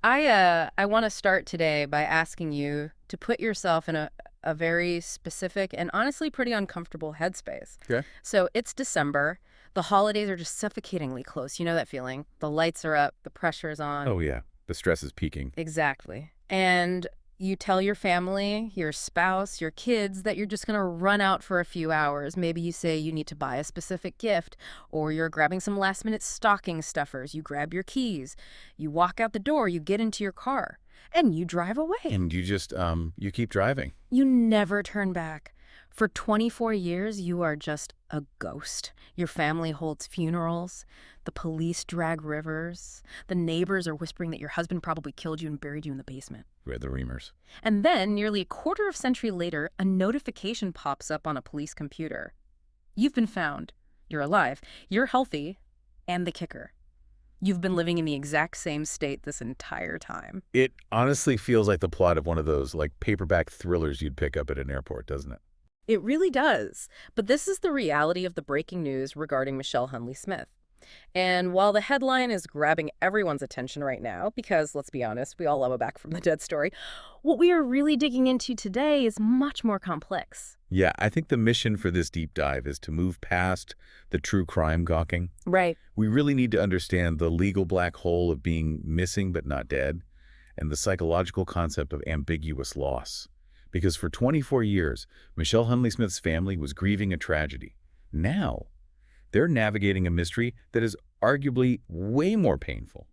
I want to start today by asking you to put yourself in a very specific and honestly pretty uncomfortable headspace. Okay. So it's December. The holidays are just suffocatingly close. You know that feeling? The lights are up, the pressure is on. Oh, yeah. The stress is peaking. Exactly. And you tell your family, your spouse, your kids that you're just going to run out for a few hours. Maybe you say you need to buy a specific gift, or you're grabbing some last-minute stocking stuffers. You grab your keys, you walk out the door, you get into your car, and you drive away. And you just, you keep driving. You never turn back. For 24 years, you are just a ghost. Your family holds funerals. The police drag rivers. The neighbors are whispering that your husband probably killed you and buried you in the basement. We're the Reamers. And then, nearly a quarter of a century later, a notification pops up on a police computer. You've been found. You're alive. You're healthy. And the kicker. You've been living in the exact same state this entire time. It honestly feels like the plot of one of those, like, paperback thrillers you'd pick up at an airport, doesn't it? It really does. But this is the reality of the breaking news regarding Michelle Hunley Smith. And while the headline is grabbing everyone's attention right now, because let's be honest, we all love a back from the dead story, what we are really digging into today is much more complex. Yeah, I think the mission for this deep dive is to move past the true crime gawking. Right. We really need to understand the legal black hole of being missing but not dead, and the psychological concept of ambiguous loss. Because for 24 years, Michelle Hunley Smith's family was grieving a tragedy. Now, they're navigating a mystery that is arguably way more painful.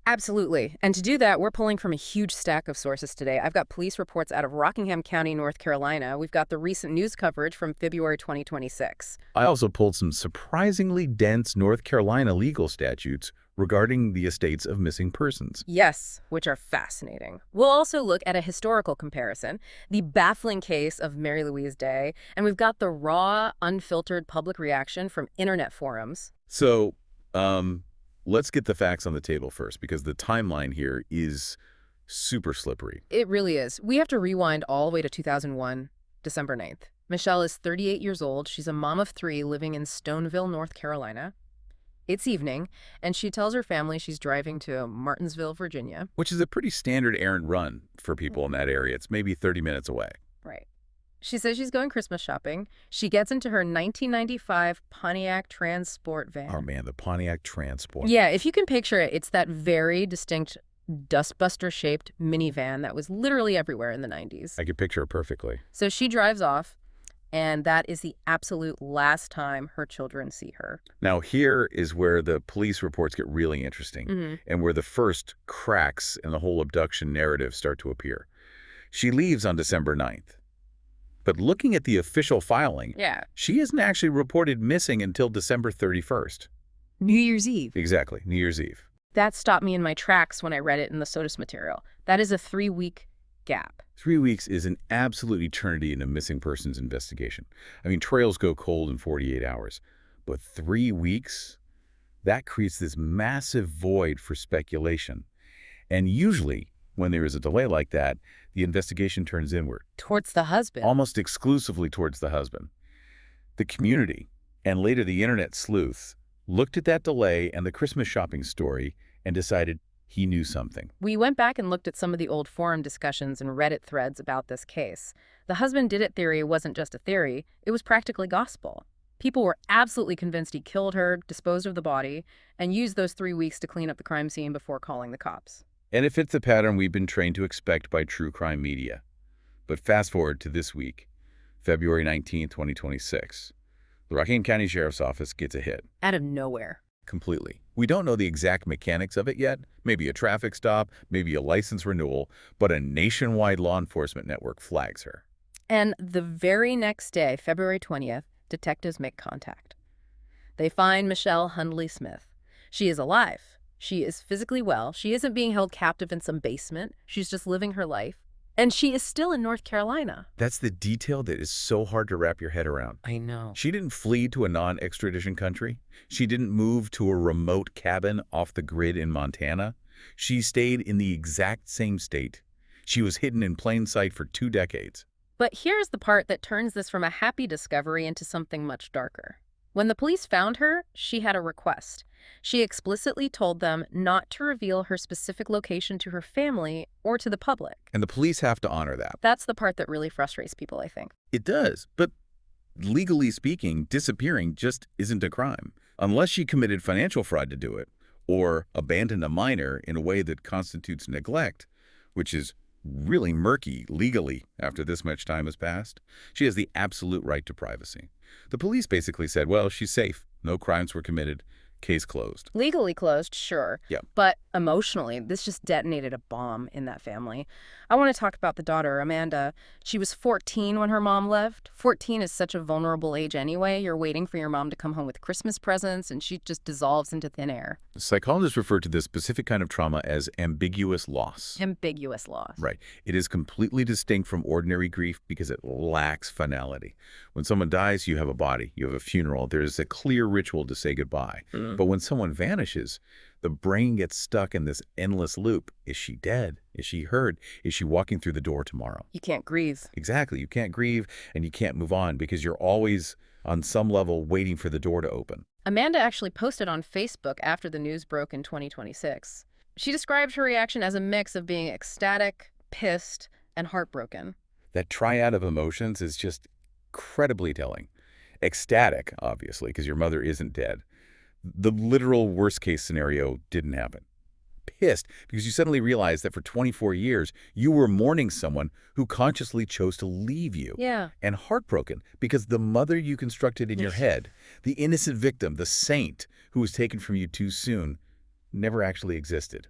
Absolutely. And to do that, we're pulling from a huge stack of sources today. I've got police reports out of Rockingham County, North Carolina. We've got the recent news coverage from February 2026. I also pulled some surprisingly dense North Carolina legal statutes regarding the estates of missing persons. Yes, which are fascinating. We'll also look at a historical comparison, the baffling case of Mary Louise Day, and we've got the raw, unfiltered public reaction from internet forums. So, let's get the facts on the table first, because the timeline here is super slippery. It really is. We have to rewind all the way to 2001, December 9th. Michelle is 38 years old. She's a mom of three living in Stoneville, North Carolina. It's evening, and she tells her family she's driving to Martinsville, Virginia. Which is a pretty standard errand run for people in that area. It's maybe 30 minutes away. Right. She says she's going Christmas shopping. She gets into her 1995 Pontiac Transport van. Oh man, the Pontiac Transport. Yeah, if you can picture it, it's that very distinct dustbuster-shaped minivan that was literally everywhere in the 90s. I could picture it perfectly. So she drives off, and that is the absolute last time her children see her. Now here is where the police reports get really interesting, and where the first cracks in the whole abduction narrative start to appear. She leaves on December 9th. But looking at the official filing, Yeah. she isn't actually reported missing until December 31st. New Year's Eve. Exactly, New Year's Eve. That stopped me in my tracks when I read it in the SOTUS material. That is a 3-week gap. 3 weeks is an absolute eternity in a missing persons investigation. I mean, trails go cold in 48 hours. But 3 weeks? That creates this massive void for speculation. And usually, when there is a delay like that, the investigation turns inward, Towards the husband. almost exclusively towards the husband. The community, and later the internet sleuths, looked at that delay and the Christmas shopping story and decided he knew something. We went back and looked at some of the old forum discussions and Reddit threads about this case. The husband did it theory wasn't just a theory, it was practically gospel. People were absolutely convinced he killed her, disposed of the body, and used those 3 weeks to clean up the crime scene before calling the cops. And it fits the pattern we've been trained to expect by true crime media. But fast forward to this week, February 19th, 2026. The Rockingham County Sheriff's Office gets a hit. Out of nowhere. Completely. We don't know the exact mechanics of it yet. Maybe a traffic stop, maybe a license renewal, but a nationwide law enforcement network flags her. And the very next day, February 20th, detectives make contact. They find Michelle Hunley Smith. She is alive. She is physically well. She isn't being held captive in some basement. She's just living her life. And she is still in North Carolina. That's the detail that is so hard to wrap your head around. I know. She didn't flee to a non-extradition country. She didn't move to a remote cabin off the grid in Montana. She stayed in the exact same state. She was hidden in plain sight for 2 decades. But here's the part that turns this from a happy discovery into something much darker. When the police found her, she had a request. She explicitly told them not to reveal her specific location to her family or to the public. And the police have to honor that. That's the part that really frustrates people, I think. It does, but legally speaking, disappearing just isn't a crime. Unless she committed financial fraud to do it, or abandoned a minor in a way that constitutes neglect, which is really murky legally after this much time has passed, she has the absolute right to privacy. The police basically said, well, she's safe. No crimes were committed. Case closed. Legally closed, sure. Yeah. But emotionally, this just detonated a bomb in that family. I want to talk about the daughter, Amanda. She was 14 when her mom left. 14 is such a vulnerable age anyway. You're waiting for your mom to come home with Christmas presents, and she just dissolves into thin air. Psychologists refer to this specific kind of trauma as ambiguous loss. Ambiguous loss. Right. It is completely distinct from ordinary grief because it lacks finality. When someone dies, you have a body, you have a funeral, there's a clear ritual to say goodbye. But when someone vanishes, the brain gets stuck in this endless loop. Is she dead? Is she hurt? Is she walking through the door tomorrow? You can't grieve. Exactly. You can't grieve and you can't move on because you're always, on some level, waiting for the door to open. Amanda actually posted on Facebook after the news broke in 2026. She described her reaction as a mix of being ecstatic, pissed, and heartbroken. That triad of emotions is just incredibly telling. Ecstatic, obviously, because your mother isn't dead. The literal worst-case scenario didn't happen. Pissed because you suddenly realized that for 24 years, you were mourning someone who consciously chose to leave you. Yeah. And heartbroken because the mother you constructed in your head, the innocent victim, the saint who was taken from you too soon, never actually existed.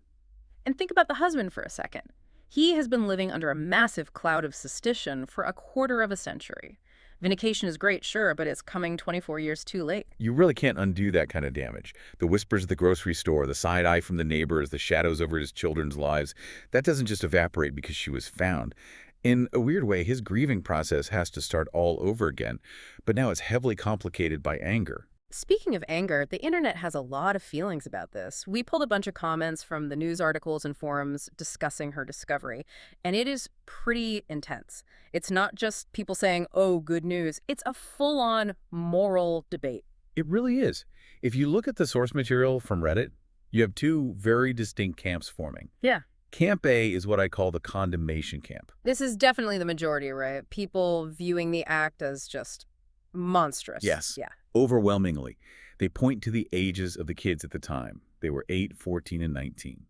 And think about the husband for a second. He has been living under a massive cloud of suspicion for a quarter of a century. Vindication is great, sure, but it's coming 24 years too late. You really can't undo that kind of damage. The whispers at the grocery store, the side eye from the neighbors, the shadows over his children's lives, that doesn't just evaporate because she was found. In a weird way, his grieving process has to start all over again, but now it's heavily complicated by anger. Speaking of anger, the internet has a lot of feelings about this. We pulled a bunch of comments from the news articles and forums discussing her discovery, and it is pretty intense. It's not just people saying, oh, good news. It's a full-on moral debate. It really is. If you look at the source material from Reddit, you have two very distinct camps forming. Yeah. Camp A is what I call the condemnation camp. This is definitely the majority, right? People viewing the act as just monstrous. Yes. Yeah. Overwhelmingly, they point to the ages of the kids at the time. They were 8, 14, and 19.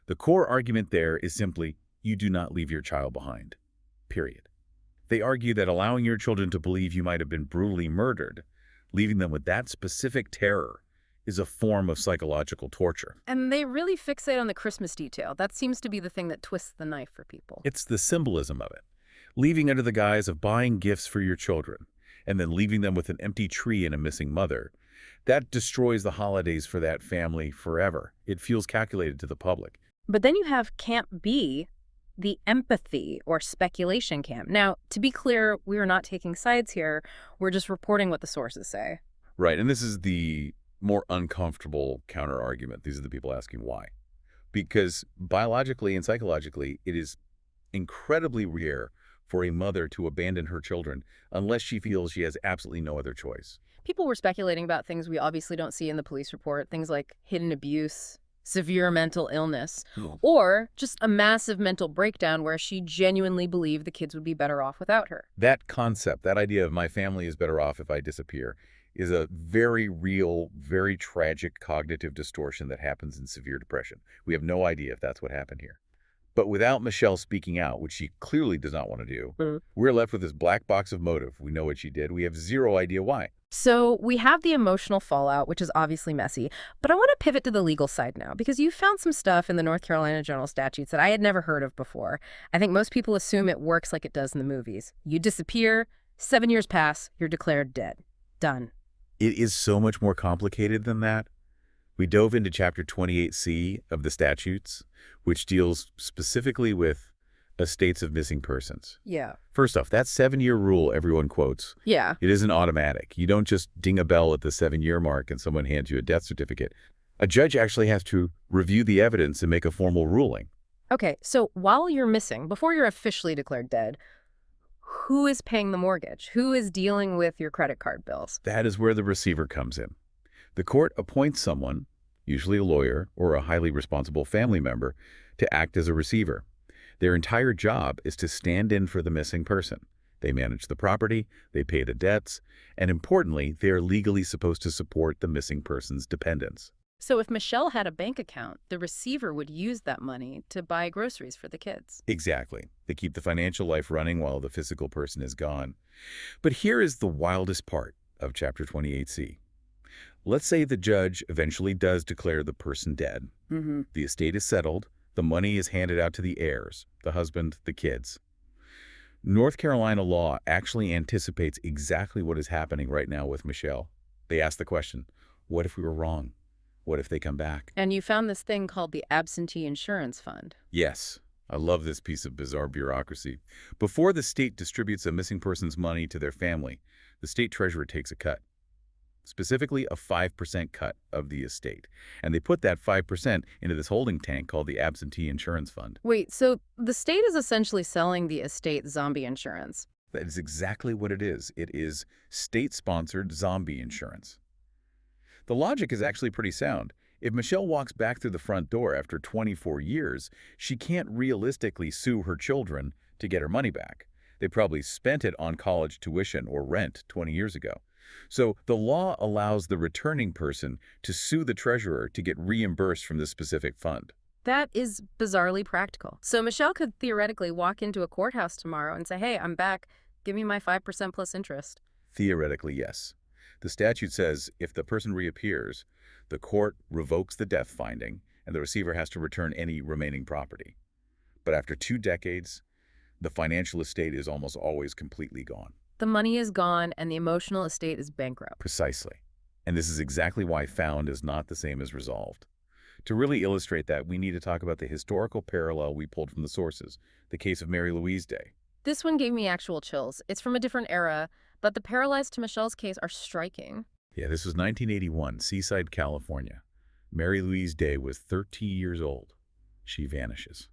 The core argument there is simply, you do not leave your child behind. Period. They argue that allowing your children to believe you might have been brutally murdered, leaving them with that specific terror, is a form of psychological torture. And they really fixate on the Christmas detail. That seems to be the thing that twists the knife for people. It's the symbolism of it. Leaving under the guise of buying gifts for your children, and then leaving them with an empty tree and a missing mother. That destroys the holidays for that family forever. It feels calculated to the public. But then you have Camp B, the empathy or speculation camp. Now, to be clear, we are not taking sides here. We're just reporting what the sources say. Right, and this is the more uncomfortable counter-argument. These are the people asking why. Because biologically and psychologically, it is incredibly rare for a mother to abandon her children unless she feels she has absolutely no other choice. People were speculating about things we obviously don't see in the police report, things like hidden abuse, severe mental illness, or just a massive mental breakdown where she genuinely believed the kids would be better off without her. That concept, that idea of my family is better off if I disappear, is a very real, very tragic cognitive distortion that happens in severe depression. We have no idea if that's what happened here. But without Michelle speaking out, which she clearly does not want to do, we're left with this black box of motive. We know what she did. We have zero idea why. So we have the emotional fallout, which is obviously messy, but I want to pivot to the legal side now, because you found some stuff in the North Carolina general statutes that I had never heard of before. I think most people assume it works like it does in the movies. You disappear, 7 years pass, you're declared dead. Done. It is so much more complicated than that. We dove into Chapter 28C of the statutes, which deals specifically with estates of missing persons. Yeah. First off, that 7-year rule everyone quotes, Yeah. it isn't automatic. You don't just ding a bell at the 7-year mark and someone hands you a death certificate. A judge actually has to review the evidence and make a formal ruling. Okay, so while you're missing, before you're officially declared dead, who is paying the mortgage? Who is dealing with your credit card bills? That is where the receiver comes in. The court appoints someone, usually a lawyer or a highly responsible family member, to act as a receiver. Their entire job is to stand in for the missing person. They manage the property, they pay the debts, and importantly, they are legally supposed to support the missing person's dependents. So if Michelle had a bank account, the receiver would use that money to buy groceries for the kids. Exactly. They keep the financial life running while the physical person is gone. But here is the wildest part of Chapter 28C. Let's say the judge eventually does declare the person dead. The estate is settled. The money is handed out to the heirs, the husband, the kids. North Carolina law actually anticipates exactly what is happening right now with Michelle. They ask the question, what if we were wrong? What if they come back? And you found this thing called the absentee insurance fund. Yes, I love this piece of bizarre bureaucracy. Before the state distributes a missing person's money to their family, the state treasurer takes a cut, specifically a 5% cut of the estate. And they put that 5% into this holding tank called the absentee insurance fund. Wait, so the state is essentially selling the estate zombie insurance. That is exactly what it is. It is state-sponsored zombie insurance. The logic is actually pretty sound. If Michelle walks back through the front door after 24 years, she can't realistically sue her children to get her money back. They probably spent it on college tuition or rent 20 years ago. So the law allows the returning person to sue the treasurer to get reimbursed from this specific fund. That is bizarrely practical. So Michelle could theoretically walk into a courthouse tomorrow and say, hey, I'm back. Give me my 5% plus interest. Theoretically, yes. The statute says if the person reappears, the court revokes the death finding and the receiver has to return any remaining property. But after 2 decades, the financial estate is almost always completely gone. The money is gone and the emotional estate is bankrupt. Precisely. And this is exactly why found is not the same as resolved. To really illustrate that, we need to talk about the historical parallel we pulled from the sources, the case of Mary Louise Day. This one gave me actual chills. It's from a different era, but the parallels to Michelle's case are striking. Yeah, this was 1981, Seaside, California. Mary Louise Day was 13 years old. She vanishes.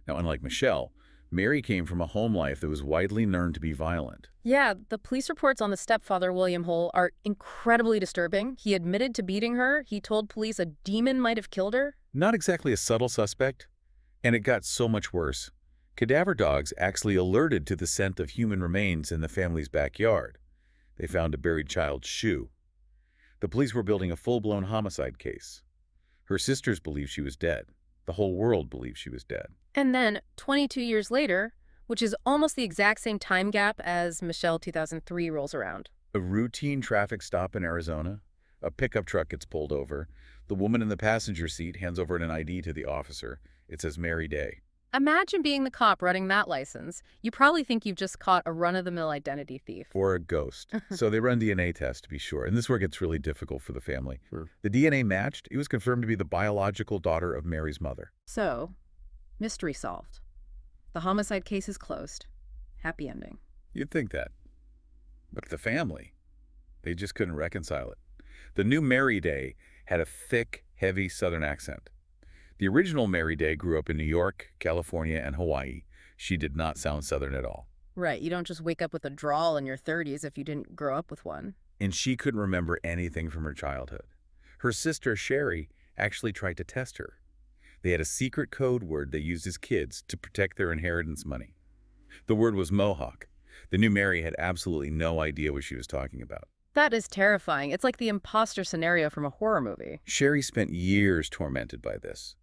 Now, unlike Michelle, Mary came from a home life that was widely known to be violent. Yeah, the police reports on the stepfather, William Hull, are incredibly disturbing. He admitted to beating her. He told police a demon might have killed her. Not exactly a subtle suspect, and it got so much worse. Cadaver dogs actually alerted to the scent of human remains in the family's backyard. They found a buried child's shoe. The police were building a full-blown homicide case. Her sisters believed she was dead. The whole world believed she was dead. And then, 22 years later, which is almost the exact same time gap as Michelle 2003 rolls around. A routine traffic stop in Arizona. A pickup truck gets pulled over. The woman in the passenger seat hands over an ID to the officer. It says Mary Day. Imagine being the cop running that license. You probably think you've just caught a run-of-the-mill identity thief. Or a ghost. So they run DNA tests to be sure. And this is where it gets really difficult for the family. The DNA matched. It was confirmed to be the biological daughter of Mary's mother. So, mystery solved. The homicide case is closed. Happy ending. You'd think that. But the family, they just couldn't reconcile it. The new Mary Day had a thick, heavy Southern accent. The original Mary Day grew up in New York, California, and Hawaii. She did not sound Southern at all. Right, you don't just wake up with a drawl in your 30s if you didn't grow up with one. And she couldn't remember anything from her childhood. Her sister, Sherry, actually tried to test her. They had a secret code word they used as kids to protect their inheritance money. The word was Mohawk. The new Mary had absolutely no idea what she was talking about. That is terrifying. It's like the imposter scenario from a horror movie. Sherry spent years tormented by this.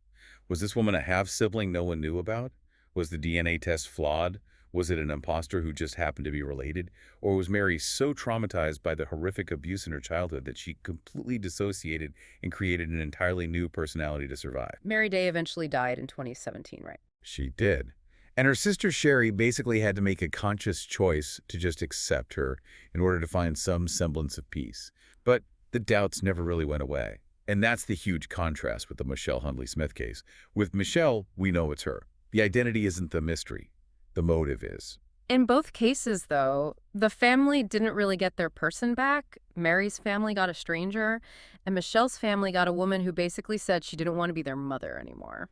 Was this woman a half-sibling no one knew about? Was the DNA test flawed? Was it an imposter who just happened to be related? Or was Mary so traumatized by the horrific abuse in her childhood that she completely dissociated and created an entirely new personality to survive? Mary Day eventually died in 2017, right? She did. And her sister Sherry basically had to make a conscious choice to just accept her in order to find some semblance of peace. But the doubts never really went away. And that's the huge contrast with the Michelle Huntley Smith case. With Michelle, we know it's her. The identity isn't the mystery. The motive is. In both cases, though, the family didn't really get their person back. Mary's family got a stranger, and Michelle's family got a woman who basically said she didn't want to be their mother anymore.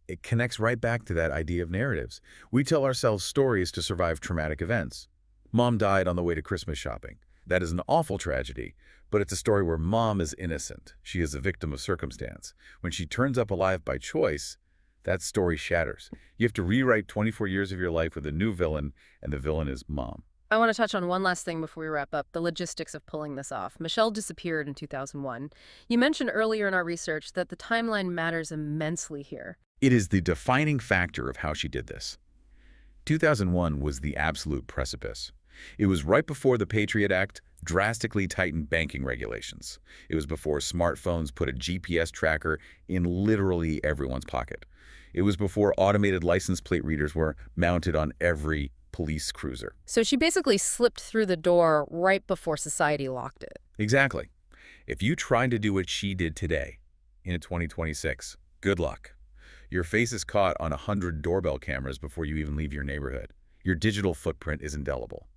It connects right back to that idea of narratives. We tell ourselves stories to survive traumatic events. Mom died on the way to Christmas shopping. That is an awful tragedy, But it's a story where mom is innocent. She is a victim of circumstance. When she turns up alive by choice, that story shatters. You have to rewrite 24 years of your life with a new villain, and the villain is mom. I want to touch on one last thing before we wrap up, the logistics of pulling this off. Michelle disappeared in 2001. You mentioned earlier in our research that the timeline matters immensely here. It is the defining factor of how she did this. 2001 was the absolute precipice. It was right before the Patriot Act drastically tightened banking regulations. It was before smartphones put a GPS tracker in literally everyone's pocket. It was before automated license plate readers were mounted on every police cruiser. So she basically slipped through the door right before society locked it. Exactly. If you tried to do what she did today, in 2026, good luck. Your face is caught on 100 doorbell cameras before you even leave your neighborhood. Your digital footprint is indelible.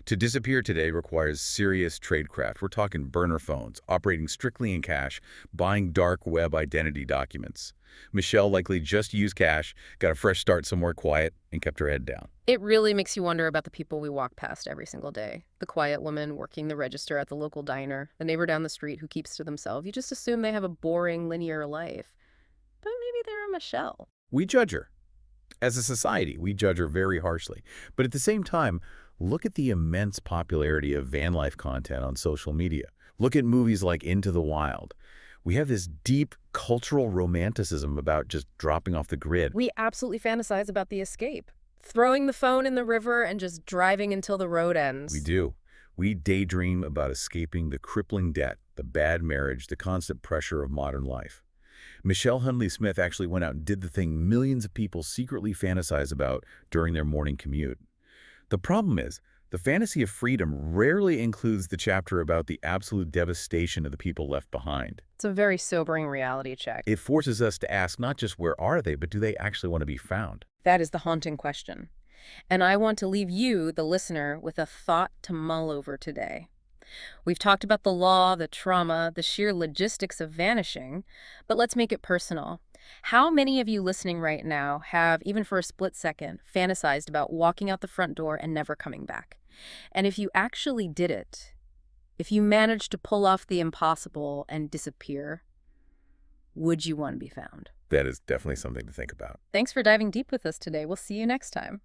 To disappear today requires serious tradecraft. We're talking burner phones, operating strictly in cash, buying dark web identity documents. Michelle likely just used cash, got a fresh start somewhere quiet, and kept her head down. It really makes you wonder about the people we walk past every single day. The quiet woman working the register at the local diner, the neighbor down the street who keeps to themselves. You just assume they have a boring, linear life. But maybe they're a Michelle. We judge her. As a society, we judge her very harshly. But at the same time, look at the immense popularity of van life content on social media. Look at movies like Into the Wild. We have this deep cultural romanticism about just dropping off the grid. We absolutely fantasize about the escape. Throwing the phone in the river and just driving until the road ends. We do. We daydream about escaping the crippling debt, the bad marriage, the constant pressure of modern life. Michelle Hunley Smith actually went out and did the thing millions of people secretly fantasize about during their morning commute. The problem is, the fantasy of freedom rarely includes the chapter about the absolute devastation of the people left behind. It's a very sobering reality check. It forces us to ask not just where are they, but do they actually want to be found? That is the haunting question. And I want to leave you, the listener, with a thought to mull over today. We've talked about the law, the trauma, the sheer logistics of vanishing, but let's make it personal. How many of you listening right now have, even for a split second, fantasized about walking out the front door and never coming back? And if you actually did it, if you managed to pull off the impossible and disappear, would you want to be found? That is definitely something to think about. Thanks for diving deep with us today. We'll see you next time.